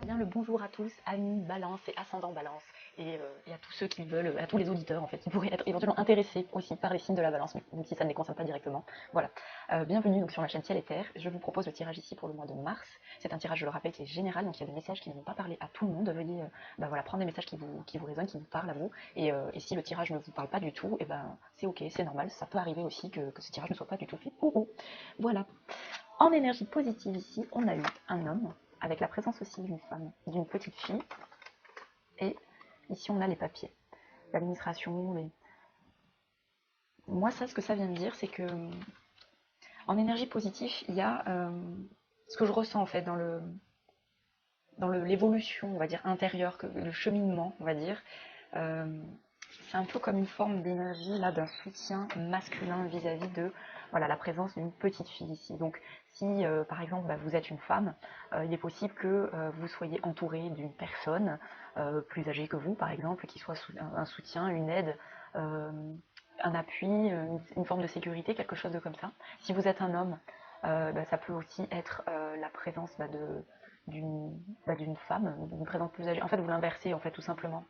Bien le bonjour à tous, amis Balance et ascendant Balance, et à tous ceux qui veulent, à tous les auditeurs en fait, qui pourraient être éventuellement intéressés aussi par les signes de la Balance, même si ça ne les concerne pas directement. Voilà. Bienvenue donc sur ma chaîne Ciel et Terre. Je vous propose le tirage ici pour le mois de mars. C'est un tirage, je le rappelle, qui est général, donc il y a des messages qui ne vont pas parler à tout le monde. Veuillez voilà, prendre des messages qui vous résonnent, qui vous parlent à vous. Et si le tirage ne vous parle pas du tout, et ben c'est ok, c'est normal. Ça peut arriver aussi que ce tirage ne soit pas du tout fait pour vous. Voilà. En énergie positive ici, on a eu un homme, avec la présence aussi d'une femme, d'une petite fille, et ici on a les papiers, l'administration, Moi ça, ce que ça vient de dire, c'est que en énergie positive, il y a ce que je ressens en fait dans l'évolution, on va dire, intérieure, le cheminement, on va dire. Euh, c'est un peu comme une forme d'énergie là d'un soutien masculin vis-à-vis de voilà, la présence d'une petite fille ici. Donc si par exemple vous êtes une femme, il est possible que vous soyez entouré d'une personne plus âgée que vous par exemple, qui soit un soutien, une aide, euh, un appui, une forme de sécurité, quelque chose de comme ça. Si vous êtes un homme, ça peut aussi être la présence d'une femme, d'une présence plus âgée. En fait, vous l'inversez, en fait, tout simplement.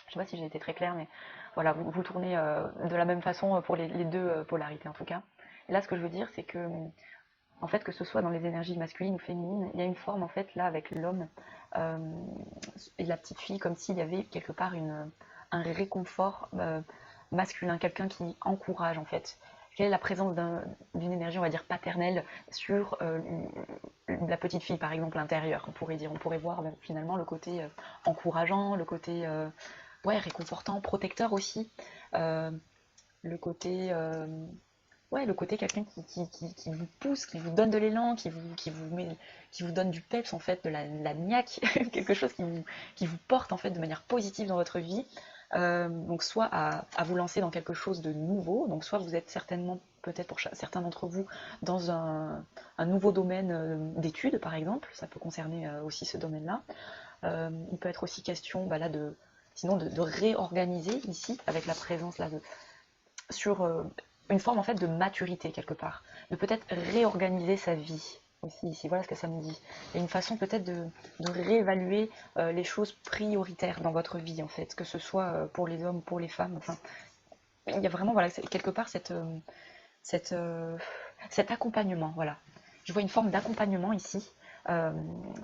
Je ne sais pas si j'ai été très claire, mais voilà, vous tournez de la même façon pour les deux polarités, en tout cas. Et là, ce que je veux dire, c'est que, en fait, que ce soit dans les énergies masculines ou féminines, il y a une forme, en fait, là, avec l'homme euh, et la petite fille, comme s'il y avait quelque part un réconfort masculin, quelqu'un qui encourage, en fait. Quelle est la présence d'une énergie, on va dire, paternelle sur la petite fille, par exemple, intérieure, on pourrait dire. On pourrait voir finalement le côté encourageant, le côté ouais, réconfortant, protecteur aussi. Euh, le côté ouais, le côté quelqu'un qui vous pousse, qui vous donne de l'élan, qui vous donne du peps en fait, de la niaque, quelque chose qui vous porte en fait de manière positive dans votre vie. Donc soit à vous lancer dans quelque chose de nouveau, donc soit vous êtes certainement, peut-être pour certains d'entre vous, dans un nouveau domaine d'études par exemple, ça peut concerner aussi ce domaine-là. Il peut être aussi question là, sinon de réorganiser ici, avec la présence là, sur une forme en fait de maturité quelque part, de peut-être réorganiser sa vie aussi ici, voilà ce que ça me dit. Et une façon peut-être de réévaluer les choses prioritaires dans votre vie en fait, que ce soit pour les hommes, pour les femmes, enfin, il y a vraiment voilà, quelque part cette, cet accompagnement, voilà. Je vois une forme d'accompagnement ici euh,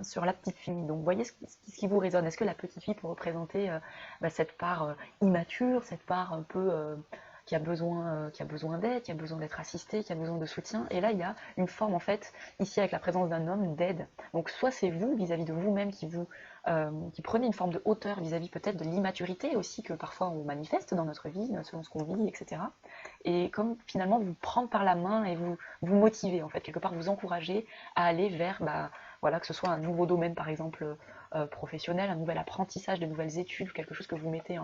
sur la petite fille. Donc, vous voyez ce qui vous résonne. Est-ce que la petite fille peut représenter cette part immature, cette part un peu qui a besoin d'aide, qui a besoin d'être assistée, qui a besoin de soutien. Et là, il y a une forme, en fait, ici, avec la présence d'un homme, d'aide. Donc, soit c'est vous, vis-à-vis de vous-même, qui prenez une forme de hauteur vis-à-vis peut-être de l'immaturité aussi que parfois on manifeste dans notre vie, selon ce qu'on vit, etc. Et comme finalement vous prendre par la main et vous motiver, en fait, quelque part vous encourager à aller vers, voilà, que ce soit un nouveau domaine, par exemple, professionnel, un nouvel apprentissage, de nouvelles études, quelque chose que vous mettez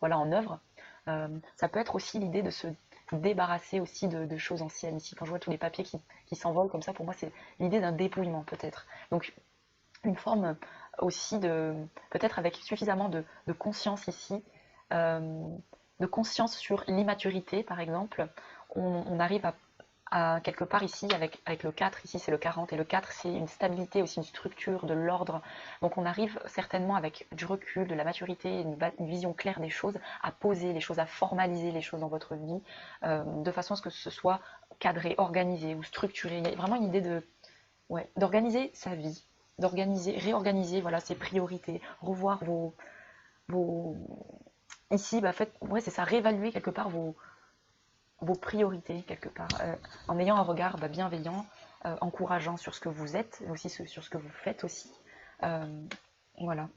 voilà, en œuvre. Ça peut être aussi l'idée de se débarrasser aussi de choses anciennes. Ici, quand je vois tous les papiers qui s'envolent comme ça, pour moi, c'est l'idée d'un dépouillement, peut-être. Donc, une forme aussi peut-être avec suffisamment de conscience ici, euh, de conscience sur l'immaturité, par exemple, on arrive quelque part ici, avec le 4, ici c'est le 40, et le 4 c'est une stabilité, aussi une structure, de l'ordre. Donc on arrive certainement avec du recul, de la maturité, une vision claire des choses, à poser les choses, à formaliser les choses dans votre vie, de façon à ce que ce soit cadré, organisé ou structuré. Il y a vraiment une idée ouais, d'organiser sa vie, réorganiser voilà, ses priorités, revoir vos... Ici, ouais, c'est ça, réévaluer quelque part vos priorités, quelque part, en ayant un regard bienveillant, encourageant sur ce que vous êtes, et aussi sur ce que vous faites aussi. Euh, voilà.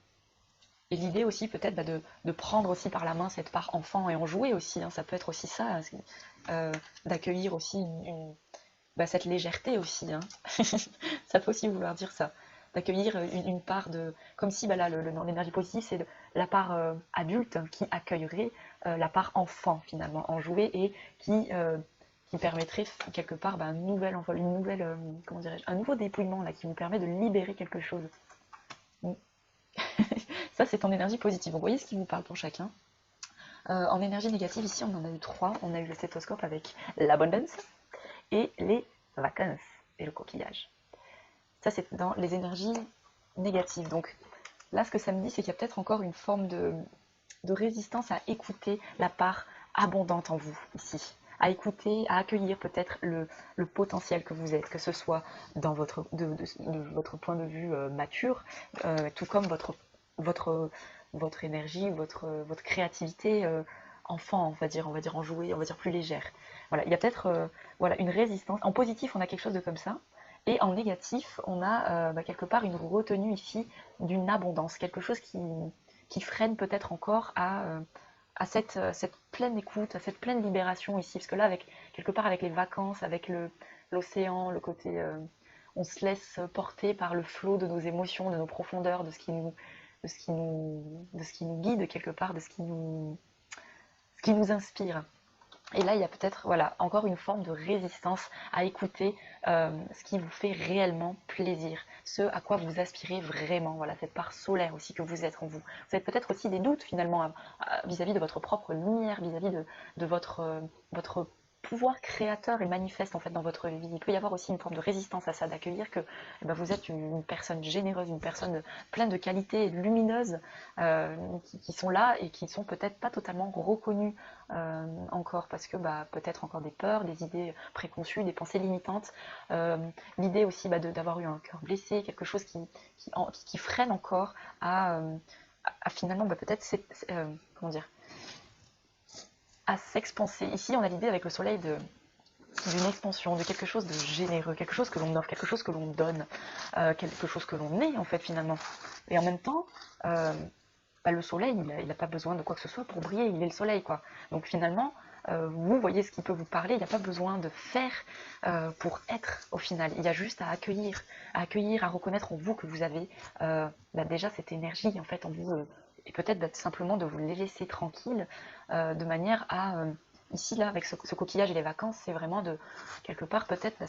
Et l'idée aussi peut-être de prendre aussi par la main cette part enfant et en jouer aussi, hein, ça peut être aussi ça, d'accueillir aussi cette légèreté aussi, hein. Ça peut aussi vouloir dire ça, d'accueillir une part de, comme si dans l'énergie positive, c'est la part adulte qui accueillerait la part enfant finalement, enjouée, et qui permettrait quelque part un nouvel envol, une nouvelle, comment dirais-je, un nouveau dépouillement là, qui vous permet de libérer quelque chose. Mm. Ça, c'est en énergie positive. Donc, vous voyez ce qui vous parle pour chacun. En énergie négative, ici, on en a eu trois. On a eu le stéthoscope avec l'abondance et les vacances et le coquillage. Ça, c'est dans les énergies négatives. Donc, là, ce que ça me dit, c'est qu'il y a peut-être encore une forme de résistance à écouter la part abondante en vous, ici. À écouter, à accueillir peut-être le potentiel que vous êtes, que ce soit dans de votre point de vue mature, tout comme votre énergie, votre créativité enfant, on va dire enjouée, on va dire plus légère. Voilà, il y a peut-être voilà, une résistance. En positif, on a quelque chose de comme ça. Et en négatif, on a quelque part une retenue ici d'une abondance, quelque chose qui freine peut-être encore à cette pleine écoute, à cette pleine libération ici. Parce que là, quelque part avec les vacances, avec l'océan, le côté... on se laisse porter par le flot de nos émotions, de nos profondeurs, de ce qui nous guide quelque part, de ce qui nous inspire. Et là, il y a peut-être voilà, encore une forme de résistance à écouter ce qui vous fait réellement plaisir, ce à quoi vous aspirez vraiment, voilà, cette part solaire aussi que vous êtes en vous. Vous avez peut-être aussi des doutes finalement vis-à-vis de votre propre lumière, vis-à-vis de votre pouvoir créateur et manifeste en fait dans votre vie. Il peut y avoir aussi une forme de résistance à ça, d'accueillir que eh ben, vous êtes une personne généreuse, une personne pleine de qualités lumineuses qui sont là et qui sont peut-être pas totalement reconnues encore parce que bah, peut-être encore des peurs, des idées préconçues, des pensées limitantes, l'idée aussi bah, d'avoir eu un cœur blessé, quelque chose qui freine encore à finalement bah, peut-être comment dire, à s'expanser. Ici on a l'idée avec le soleil d'une expansion, de quelque chose de généreux, quelque chose que l'on offre, quelque chose que l'on donne, quelque chose que l'on est en fait finalement. Et en même temps, bah, le soleil, il n'a pas besoin de quoi que ce soit pour briller, il est le soleil quoi. Donc finalement, vous voyez ce qui peut vous parler, il n'y a pas besoin de faire pour être au final. Il y a juste à accueillir, à reconnaître en vous que vous avez bah, déjà cette énergie en fait en vous, et peut-être bah, simplement de vous les laisser tranquilles, de manière à ici là avec ce coquillage et les vacances, c'est vraiment de quelque part peut-être bah,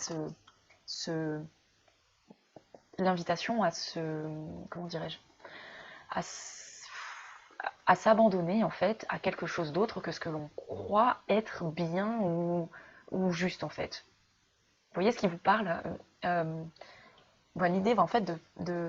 l'invitation à comment dirais-je, à à s'abandonner en fait à quelque chose d'autre que ce que l'on croit être bien ou juste en fait. Vous voyez ce qui vous parle l'idée va en fait de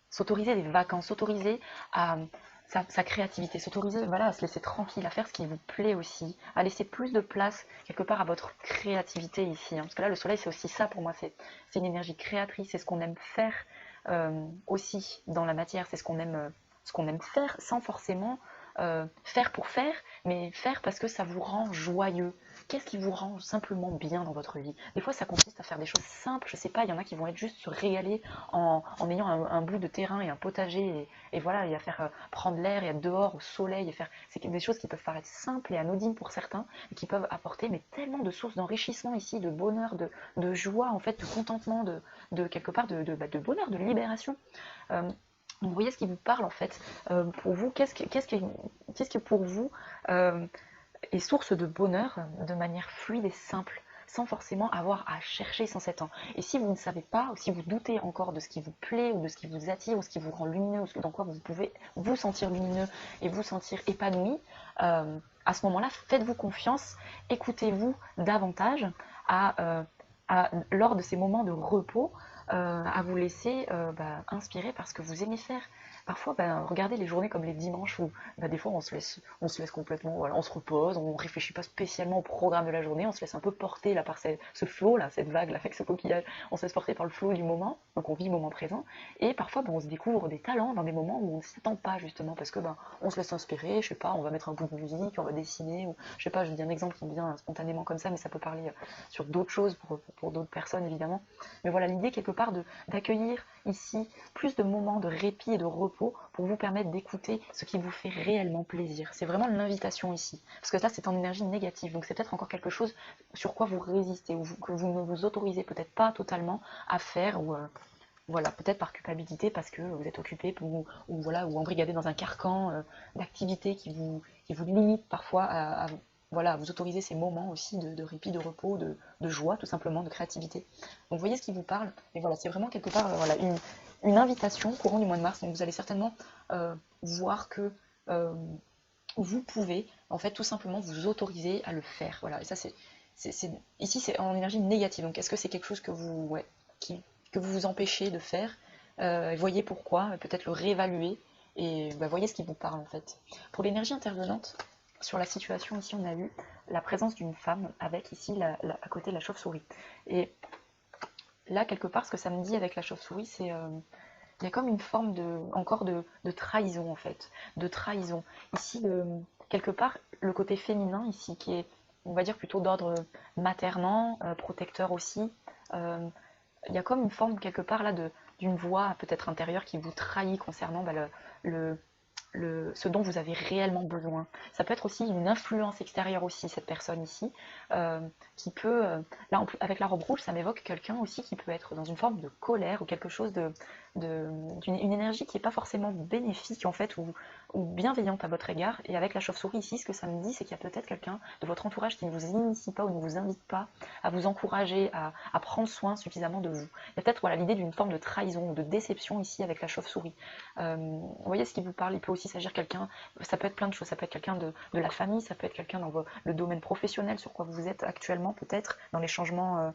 s'autoriser des vacances, s'autoriser à sa créativité, s'autoriser voilà, à se laisser tranquille, à faire ce qui vous plaît aussi, à laisser plus de place quelque part à votre créativité ici. Parce que là, le soleil, c'est aussi ça pour moi, c'est une énergie créatrice, c'est ce qu'on aime faire aussi dans la matière, c'est ce qu'on aime faire sans forcément faire pour faire, mais faire parce que ça vous rend joyeux. Qu'est-ce qui vous rend simplement bien dans votre vie? Des fois, ça consiste à faire des choses simples. Je sais pas, il y en a qui vont être juste se régaler en ayant un bout de terrain et un potager et voilà, et à faire prendre l'air et être dehors au soleil et faire. C'est des choses qui peuvent paraître simples et anodines pour certains, et qui peuvent apporter mais tellement de sources d'enrichissement ici, de bonheur, de joie en fait, de contentement, de quelque part de bonheur, de libération. Vous voyez ce qui vous parle en fait. Pour vous, qu'est-ce que pour vous est source de bonheur de manière fluide et simple, sans forcément avoir à chercher sans cet temps. Et si vous ne savez pas, ou si vous doutez encore de ce qui vous plaît, ou de ce qui vous attire, ou ce qui vous rend lumineux, ou dans quoi vous pouvez vous sentir lumineux et vous sentir épanoui, à ce moment-là, faites-vous confiance, écoutez-vous davantage lors de ces moments de repos, à vous laisser inspirer par ce que vous aimez faire. Parfois, regardez les journées comme les dimanches où des fois on se laisse complètement, voilà, on se repose, on ne réfléchit pas spécialement au programme de la journée, on se laisse un peu porter là, par ce flot, là, cette vague là, avec ce coquillage, on se laisse porter par le flot du moment, donc on vit le moment présent, et parfois on se découvre des talents dans des moments où on ne s'attend pas justement, parce que on se laisse inspirer, je sais pas, on va mettre un bout de musique, on va dessiner, ou je sais pas, je dis un exemple qui me vient spontanément comme ça, mais ça peut parler sur d'autres choses pour d'autres personnes évidemment. Mais voilà, l'idée quelque part d'accueillir ici plus de moments de répit et de repos pour vous permettre d'écouter ce qui vous fait réellement plaisir. C'est vraiment l'invitation ici. Parce que là, c'est en énergie négative. Donc c'est peut-être encore quelque chose sur quoi vous résistez ou que vous ne vous autorisez peut-être pas totalement à faire ou voilà, peut-être par culpabilité parce que vous êtes occupé ou embrigadé dans un carcan d'activités qui vous limite parfois voilà, vous autoriser ces moments aussi de répit, de repos, de joie tout simplement, de créativité. Donc vous voyez ce qui vous parle. Et voilà, c'est vraiment quelque part voilà, une invitation courant du mois de mars. Donc vous allez certainement voir que vous pouvez en fait tout simplement vous autoriser à le faire. Voilà, et ça ici c'est en énergie négative. Donc est-ce que c'est quelque chose que vous vous empêchez de faire voyez pourquoi, peut-être le réévaluer, et bah, voyez ce qui vous parle en fait. Pour l'énergie intervenante, sur la situation ici, on a eu la présence d'une femme avec ici à côté la chauve-souris. Et là, quelque part, ce que ça me dit avec la chauve-souris, c'est il y a comme une forme encore de trahison en fait, de trahison. Ici, quelque part, le côté féminin ici, qui est, on va dire, plutôt d'ordre maternant, protecteur aussi, euh, il y a comme une forme quelque part là d'une voix peut-être intérieure qui vous trahit concernant bah, le, ce dont vous avez réellement besoin. Ça peut être aussi une influence extérieure aussi, cette personne ici, qui peut, là avec la robe rouge, ça m'évoque quelqu'un aussi qui peut être dans une forme de colère ou quelque chose une énergie qui n'est pas forcément bénéfique en fait ou bienveillante à votre égard. Et avec la chauve-souris ici, ce que ça me dit, c'est qu'il y a peut-être quelqu'un de votre entourage qui ne vous initie pas ou ne vous invite pas à vous encourager, à prendre soin suffisamment de vous. Il y a peut-être voilà, l'idée d'une forme de trahison ou de déception ici avec la chauve-souris. Vous voyez ce qui vous parle, il peut aussi s'agir quelqu'un, ça peut être plein de choses, ça peut être quelqu'un de la famille, ça peut être quelqu'un dans le domaine professionnel sur quoi vous êtes actuellement peut-être, dans les changements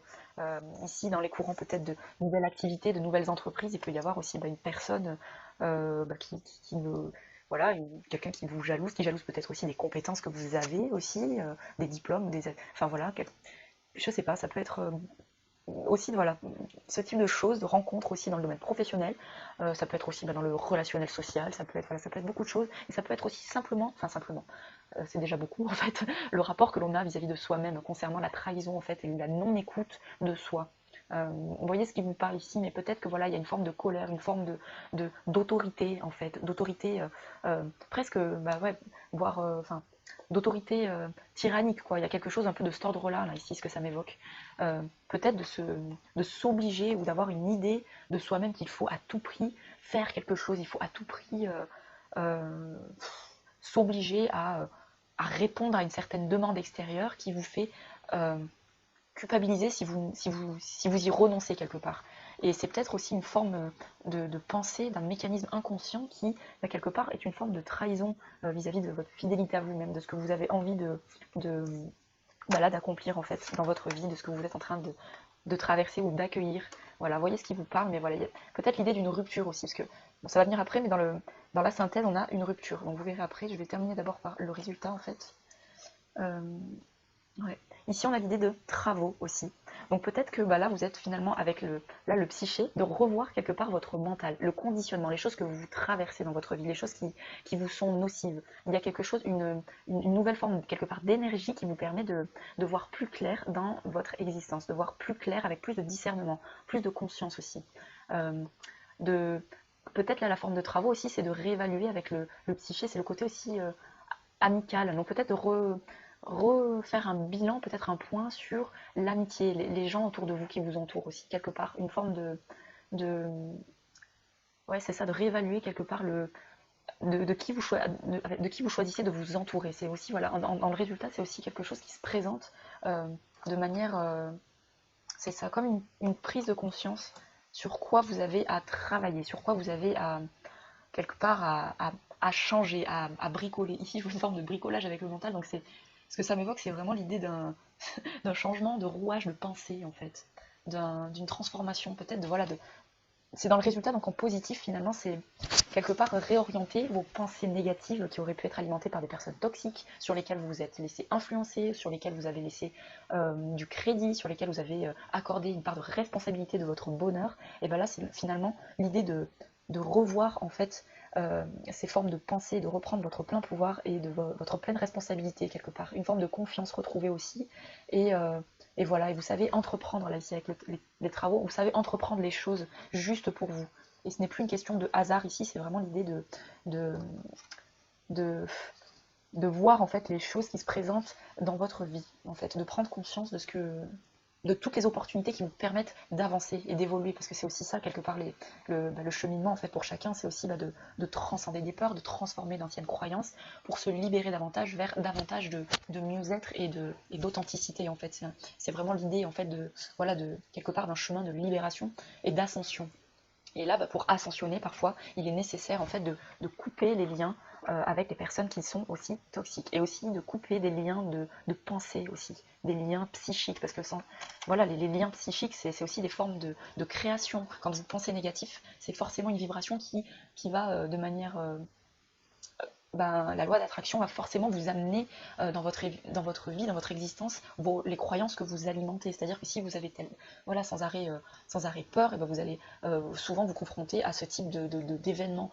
ici, dans les courants peut-être de nouvelles activités, de nouvelles entreprises, il peut y avoir aussi une personne qui voilà, quelqu'un qui vous jalouse, qui jalouse peut-être aussi des compétences que vous avez aussi, des diplômes, enfin voilà, je sais pas, ça peut être aussi voilà, ce type de choses, de rencontres aussi dans le domaine professionnel, ça peut être aussi dans le relationnel social, ça peut être, voilà, ça peut être beaucoup de choses, et ça peut être aussi simplement, enfin simplement, c'est déjà beaucoup en fait, le rapport que l'on a vis-à-vis de soi-même concernant la trahison en fait et la non-écoute de soi. Vous voyez ce qui vous parle ici, mais peut-être que voilà, il y a une forme de colère, une forme d'autorité en fait, d'autorité presque, bah ouais, voire, enfin, d'autorité tyrannique quoi. Il y a quelque chose un peu de cet ordre-là, là, ici, ce que ça m'évoque. Peut-être de s'obliger ou d'avoir une idée de soi-même qu'il faut à tout prix faire quelque chose, il faut à tout prix euh, s'obliger à répondre à une certaine demande extérieure qui vous fait culpabiliser si vous y renoncez quelque part. Et c'est peut-être aussi une forme de pensée, d'un mécanisme inconscient qui, quelque part, est une forme de trahison vis-à-vis de votre fidélité à vous-même, de ce que vous avez envie de d'accomplir en fait dans votre vie, de ce que vous êtes en train de traverser ou d'accueillir. Voilà, voyez ce qui vous parle, mais voilà, il y a peut-être l'idée d'une rupture aussi, parce que bon, ça va venir après, mais dans la synthèse, on a une rupture. Donc vous verrez après, je vais terminer d'abord par le résultat en fait. Euh, Ouais. Ici, on a l'idée de travaux aussi. Donc peut-être que là, vous êtes finalement avec le psyché, de revoir quelque part votre mental, le conditionnement, les choses que vous traversez dans votre vie, les choses qui vous sont nocives. Il y a quelque chose, une nouvelle forme, quelque part, d'énergie qui vous permet de voir plus clair dans votre existence, de voir plus clair avec plus de discernement, plus de conscience aussi. Euh, de, Peut-être là, la forme de travaux aussi, c'est de réévaluer avec le psyché, c'est le côté aussi amical. Donc peut-être refaire un bilan, peut-être un point sur l'amitié, les gens autour de vous qui vous entourent aussi, quelque part, une forme de ouais, c'est ça, de réévaluer quelque part de qui vous choisissez de vous entourer. C'est aussi, voilà, dans le résultat, c'est aussi quelque chose qui se présente euh, de manière, c'est ça, comme une prise de conscience sur quoi vous avez à travailler, sur quoi vous avez à, quelque part, à changer, à bricoler. Ici, je vois une forme de bricolage avec le mental, donc c'est ce que ça m'évoque, c'est vraiment l'idée d'un changement de rouage de pensée, en fait, d'une transformation, peut-être, voilà, c'est dans le résultat, donc en positif, finalement, c'est quelque part réorienter vos pensées négatives qui auraient pu être alimentées par des personnes toxiques, sur lesquelles vous vous êtes laissé influencer, sur lesquelles vous avez laissé du crédit, sur lesquelles vous avez accordé une part de responsabilité de votre bonheur. Et bien là, c'est finalement l'idée de revoir, en fait, ces formes de pensée, de reprendre votre plein pouvoir et de votre pleine responsabilité quelque part, une forme de confiance retrouvée aussi, et, euh, et voilà, et vous savez entreprendre là ici avec les travaux, vous savez entreprendre les choses juste pour vous. Et ce n'est plus une question de hasard ici, c'est vraiment l'idée de, de, de voir en fait les choses qui se présentent dans votre vie, en fait, de prendre conscience de toutes les opportunités qui vous permettent d'avancer et d'évoluer, parce que c'est aussi ça quelque part le cheminement en fait pour chacun, c'est aussi de transcender des peurs, de transformer d'anciennes croyances pour se libérer davantage vers davantage de mieux-être et d'authenticité en fait. C'est vraiment l'idée en fait voilà, de quelque part d'un chemin de libération et d'ascension. Et là, pour ascensionner, parfois, il est nécessaire en fait de couper les liens avec les personnes qui sont aussi toxiques. Et aussi de couper des liens de pensée aussi, des liens psychiques. Parce que voilà, les liens psychiques, c'est aussi des formes de création. Quand vous pensez négatif, c'est forcément une vibration qui va de manière ben, la loi d'attraction va forcément vous amener dans votre vie, dans votre existence, les croyances que vous alimentez. C'est-à-dire que si vous avez voilà, sans arrêt peur, et ben vous allez souvent vous confronter à ce type d'événements.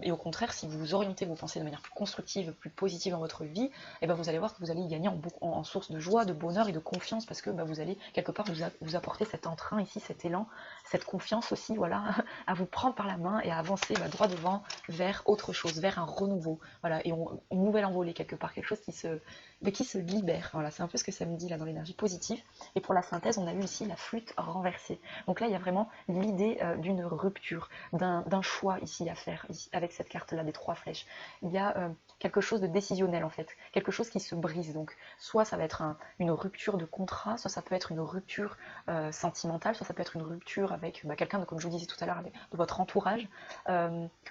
Et au contraire, si vous orientez vos pensées de manière plus constructive, plus positive dans votre vie, et ben vous allez voir que vous allez y gagner en source de joie, de bonheur et de confiance, parce que ben, vous allez quelque part vous apporter cet entrain ici, cet élan, cette confiance aussi, voilà, à vous prendre par la main et à avancer droit devant vers autre chose, vers un renouveau. Voilà, et une nouvelle envolée quelque part, quelque chose qui se libère. Voilà, c'est un peu ce que ça me dit là dans l'énergie positive. Et pour la synthèse, on a eu ici la flûte renversée. Donc là, il y a vraiment l'idée d'une rupture, d'un choix ici à faire, ici, avec cette carte-là des 3 flèches. Il y a quelque chose de décisionnel en fait, quelque chose qui se brise. Donc soit ça va être une rupture de contrat, soit ça peut être une rupture sentimentale, soit ça peut être une rupture avec quelqu'un, comme je vous disais tout à l'heure, de votre entourage,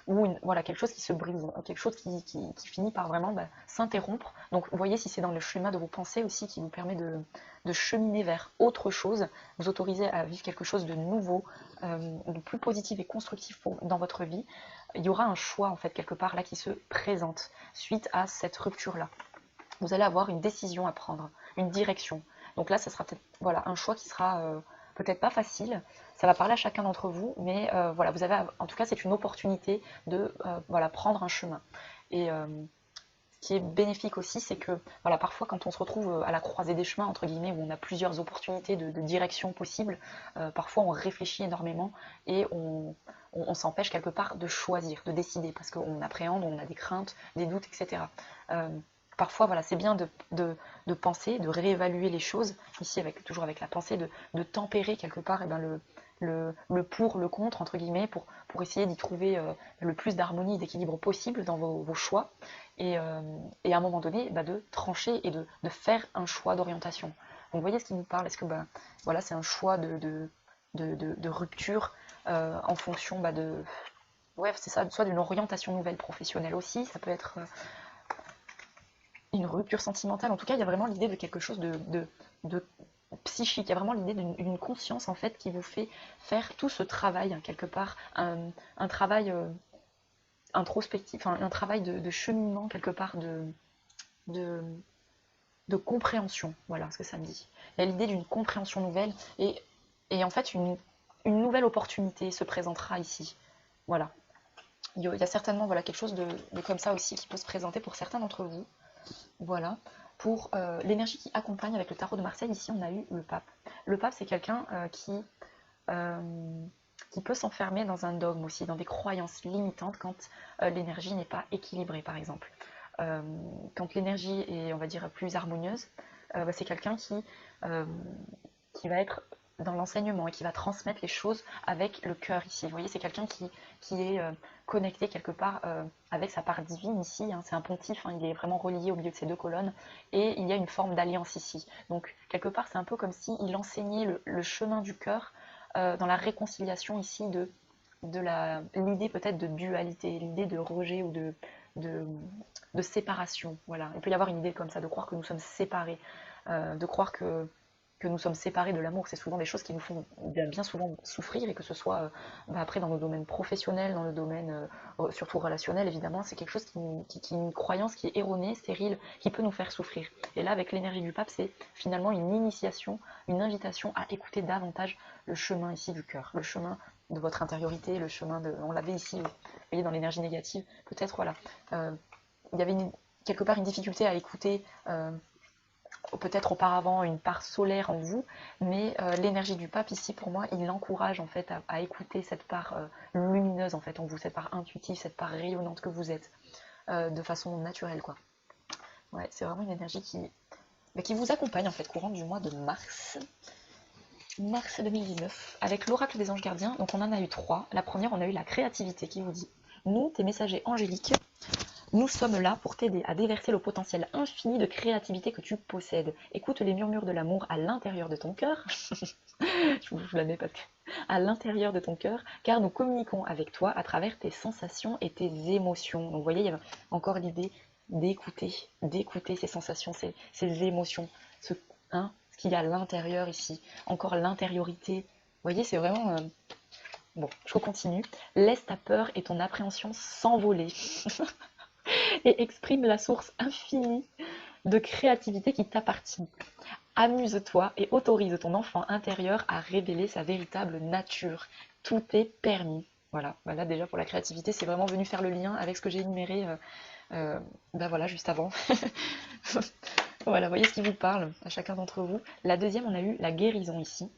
ou voilà, quelque chose qui se brise, quelque chose qui finit par vraiment s'interrompre. Donc vous voyez, si c'est dans le schéma de vos pensées aussi qui vous permet de cheminer vers autre chose, vous autorisez à vivre quelque chose de nouveau, de plus positif et constructif dans votre vie, il y aura un choix en fait quelque part là qui se présente suite à cette rupture-là. Vous allez avoir une décision à prendre, une direction. Donc là, ça sera peut-être voilà, un choix qui sera peut-être pas facile. Ça va parler à chacun d'entre vous, mais voilà, vous avez, en tout cas, c'est une opportunité de voilà, prendre un chemin. Et ce qui est bénéfique aussi, c'est que voilà, parfois quand on se retrouve à la croisée des chemins, entre guillemets, où on a plusieurs opportunités de direction possibles, parfois on réfléchit énormément et on s'empêche quelque part de choisir, de décider, parce qu'on appréhende, on a des craintes, des doutes, etc. Parfois, voilà, c'est bien de penser, de réévaluer les choses, ici toujours avec la pensée, de tempérer quelque part le pour, le contre, entre guillemets, pour essayer d'y trouver le plus d'harmonie et d'équilibre possible dans vos choix, et à un moment donné, de trancher et de faire un choix d'orientation. Donc vous voyez ce qui nous parle, est-ce que voilà, c'est un choix de rupture en fonction ouais, c'est ça, soit d'une orientation nouvelle professionnelle aussi, ça peut être une rupture sentimentale. En tout cas, il y a vraiment l'idée de quelque chose de psychique. Il y a vraiment l'idée d'une conscience en fait qui vous fait faire tout ce travail quelque part, un travail introspectif, enfin, un travail de cheminement quelque part de, de compréhension. Voilà ce que ça me dit. Il y a l'idée d'une compréhension nouvelle et en fait une nouvelle opportunité se présentera ici. Voilà. Il y a certainement voilà, quelque chose de comme ça aussi qui peut se présenter pour certains d'entre vous. Voilà. Pour l'énergie qui accompagne avec le tarot de Marseille, ici on a eu le pape. Le pape, c'est quelqu'un qui peut s'enfermer dans un dogme aussi, dans des croyances limitantes quand l'énergie n'est pas équilibrée, par exemple. Quand l'énergie est, on va dire, plus harmonieuse, c'est quelqu'un qui va être dans l'enseignement et qui va transmettre les choses avec le cœur ici. Vous voyez, c'est quelqu'un qui est connecté quelque part avec sa part divine ici. Hein. C'est un pontife, hein, il est vraiment relié au milieu de ces 2 colonnes et il y a une forme d'alliance ici. Donc quelque part, c'est un peu comme s'il enseignait le chemin du cœur dans la réconciliation ici de l'idée peut-être de dualité, l'idée de rejet ou de séparation. Voilà. Il peut y avoir une idée comme ça, de croire que nous sommes séparés, de croire que nous sommes séparés de l'amour. C'est souvent des choses qui nous font bien souvent souffrir, et que ce soit après dans le domaine professionnel, dans le domaine surtout relationnel, évidemment, c'est quelque chose qui une croyance qui est erronée, stérile, qui peut nous faire souffrir. Et là, avec l'énergie du pape, c'est finalement une initiation, une invitation à écouter davantage le chemin ici du cœur, le chemin de votre intériorité, le chemin on l'avait ici, vous voyez, dans l'énergie négative, peut-être, voilà. Il y avait quelque part une difficulté à écouter peut-être auparavant une part solaire en vous, mais l'énergie du pape ici, pour moi, il l'encourage en fait à écouter cette part lumineuse en fait en vous, cette part intuitive, cette part rayonnante que vous êtes, de façon naturelle, quoi. Ouais, c'est vraiment une énergie qui vous accompagne en fait courant du mois de mars 2019, avec l'oracle des anges gardiens. Donc on en a eu 3. La première, on a eu la créativité qui vous dit: nous, tes messagers angéliques, Nous sommes là pour t'aider à déverser le potentiel infini de créativité que tu possèdes. Écoute les murmures de l'amour à l'intérieur de ton cœur. Je vous la mets parce que à l'intérieur de ton cœur, car nous communiquons avec toi à travers tes sensations et tes émotions. Donc vous voyez, il y a encore l'idée d'écouter ces sensations, ces émotions, ce qu'il y a à l'intérieur ici, encore l'intériorité. Vous voyez, c'est vraiment... Bon, je continue. Laisse ta peur et ton appréhension s'envoler et exprime la source infinie de créativité qui t'appartient. Amuse-toi et autorise ton enfant intérieur à révéler sa véritable nature. Tout est permis. Voilà, là déjà pour la créativité, c'est vraiment venu faire le lien avec ce que j'ai énuméré voilà, juste avant. Voilà, voyez ce qui vous parle à chacun d'entre vous. La deuxième, on a eu la guérison ici,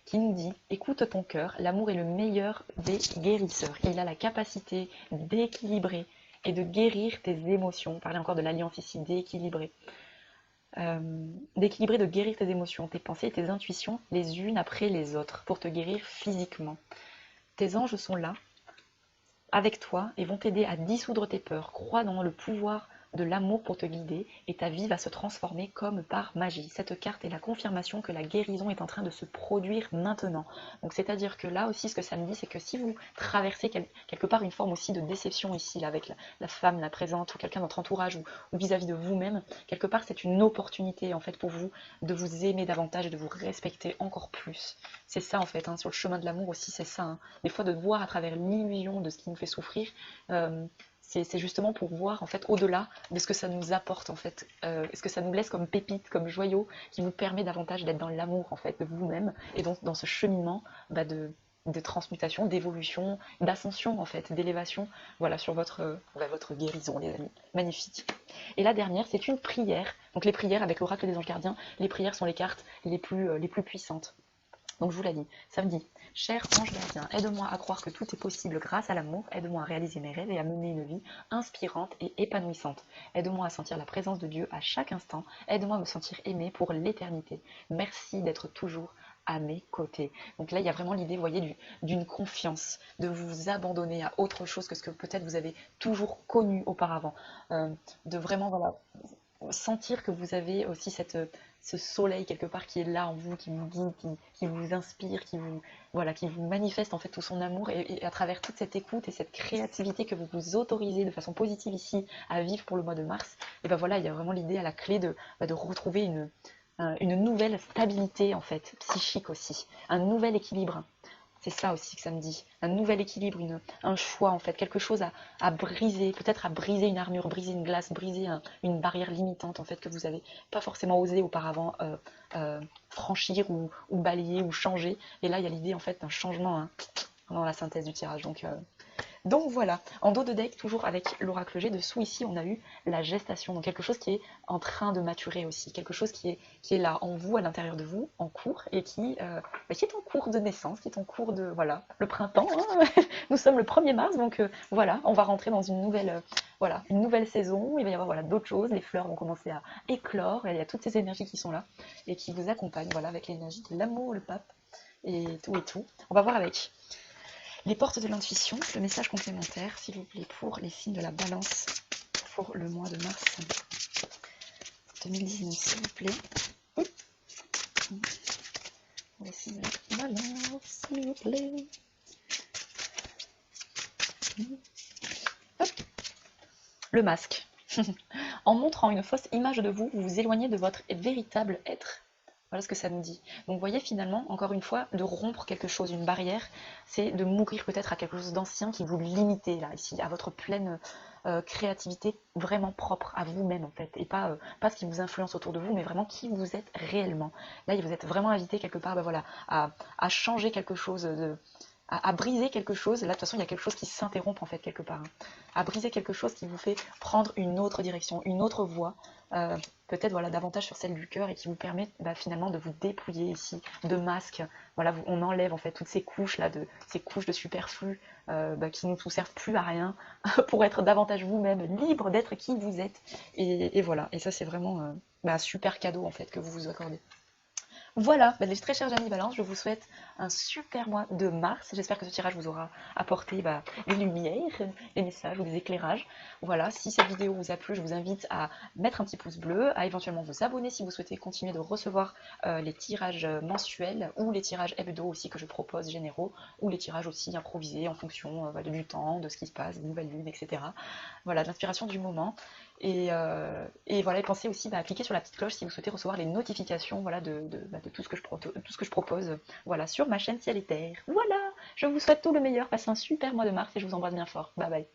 qui nous dit « Écoute ton cœur, l'amour est le meilleur des guérisseurs. Il a la capacité d'équilibrer et de guérir tes émotions. » Parlez encore de l'alliance ici, d'équilibrer. D'équilibrer, de guérir tes émotions, tes pensées et tes intuitions les unes après les autres pour te guérir physiquement. Tes anges sont là, avec toi, et vont t'aider à dissoudre tes peurs. Crois dans le pouvoir de l'amour pour te guider et ta vie va se transformer comme par magie. Cette carte est la confirmation que la guérison est en train de se produire maintenant. Donc c'est-à-dire que là aussi ce que ça me dit, c'est que si vous traversez quelque part une forme aussi de déception ici, là, avec la femme, la présente, ou quelqu'un de votre entourage, ou vis-à-vis de vous-même, quelque part c'est une opportunité en fait pour vous de vous aimer davantage et de vous respecter encore plus. C'est ça en fait, sur le chemin de l'amour aussi, c'est ça. Des fois de voir à travers l'illusion de ce qui nous fait souffrir, c'est justement pour voir en fait au-delà de ce que ça nous apporte en fait, ce que ça nous laisse comme pépite, comme joyau, qui vous permet davantage d'être dans l'amour en fait de vous-même et donc dans ce cheminement de transmutation, d'évolution, d'ascension en fait, d'élévation, voilà, sur votre guérison les amis, magnifique. Et la dernière c'est une prière, donc les prières avec l'oracle des anges gardiens, les prières sont les cartes les plus puissantes. Donc je vous la dis, ça me dit, cher ange gardien, aide-moi à croire que tout est possible grâce à l'amour, aide-moi à réaliser mes rêves et à mener une vie inspirante et épanouissante. Aide-moi à sentir la présence de Dieu à chaque instant, aide-moi à me sentir aimé pour l'éternité. Merci d'être toujours à mes côtés. Donc là, il y a vraiment l'idée, vous voyez, d'une confiance, de vous abandonner à autre chose que ce que peut-être vous avez toujours connu auparavant. De vraiment, voilà, sentir que vous avez aussi ce soleil quelque part qui est là en vous, qui vous guide, qui vous inspire, qui vous manifeste en fait tout son amour et à travers toute cette écoute et cette créativité que vous vous autorisez de façon positive ici à vivre pour le mois de mars, et ben voilà, il y a vraiment l'idée à la clé de retrouver une nouvelle stabilité en fait, psychique aussi, un nouvel équilibre. C'est ça aussi que ça me dit. Un nouvel équilibre, un choix en fait, quelque chose à briser, peut-être à briser une armure, briser une glace, briser une barrière limitante en fait que vous n'avez pas forcément osé auparavant franchir ou balayer ou changer. Et là, il y a l'idée en fait d'un changement dans la synthèse du tirage. Donc voilà, en dos de deck, toujours avec l'oracle G, dessous ici, on a eu la gestation, donc quelque chose qui est en train de maturer aussi, quelque chose qui est là en vous, à l'intérieur de vous, en cours, et qui est en cours de naissance, qui est en cours de, voilà, le printemps, nous sommes le 1er mars, donc voilà, on va rentrer dans une nouvelle saison, il va y avoir d'autres choses, les fleurs vont commencer à éclore, et il y a toutes ces énergies qui sont là, et qui vous accompagnent, voilà, avec l'énergie de l'amour, le pape, et tout. On va voir avec les portes de l'intuition, le message complémentaire, s'il vous plaît, pour les signes de la balance pour le mois de mars 2019, s'il vous plaît. Les signes de la balance, s'il vous plaît. Hop. Le masque. En montrant une fausse image de vous, vous vous éloignez de votre véritable être. Voilà ce que ça nous dit. Donc vous voyez finalement, encore une fois, de rompre quelque chose, une barrière, c'est de mourir peut-être à quelque chose d'ancien qui vous limitait là, ici, à votre pleine créativité vraiment propre à vous-même en fait, et pas ce qui vous influence autour de vous, mais vraiment qui vous êtes réellement. Là, vous êtes vraiment invité quelque part à changer quelque chose, à briser quelque chose. Là, de toute façon, il y a quelque chose qui s'interrompt en fait quelque part. À briser quelque chose qui vous fait prendre une autre direction, une autre voie, peut-être davantage sur celle du cœur et qui vous permet finalement de vous dépouiller ici de masques. Voilà, on enlève en fait toutes ces couches là, ces couches de superflu qui ne vous servent plus à rien pour être davantage vous-même, libre d'être qui vous êtes. Et voilà, et ça c'est vraiment un super cadeau en fait que vous vous accordez. Voilà, bah, les très chers amis Balance, je vous souhaite un super mois de mars. J'espère que ce tirage vous aura apporté des lumières, des messages ou des éclairages. Voilà, si cette vidéo vous a plu, je vous invite à mettre un petit pouce bleu, à éventuellement vous abonner si vous souhaitez continuer de recevoir les tirages mensuels ou les tirages hebdo aussi que je propose généraux, ou les tirages aussi improvisés en fonction du temps, de ce qui se passe, des nouvelles lunes, etc. Voilà, de l'inspiration du moment. Et voilà, et pensez aussi à cliquer sur la petite cloche si vous souhaitez recevoir les notifications voilà, de tout, tout ce que je propose voilà, sur ma chaîne Ciel et Terre. Voilà, je vous souhaite tout le meilleur, passez un super mois de mars et je vous embrasse bien fort. Bye bye.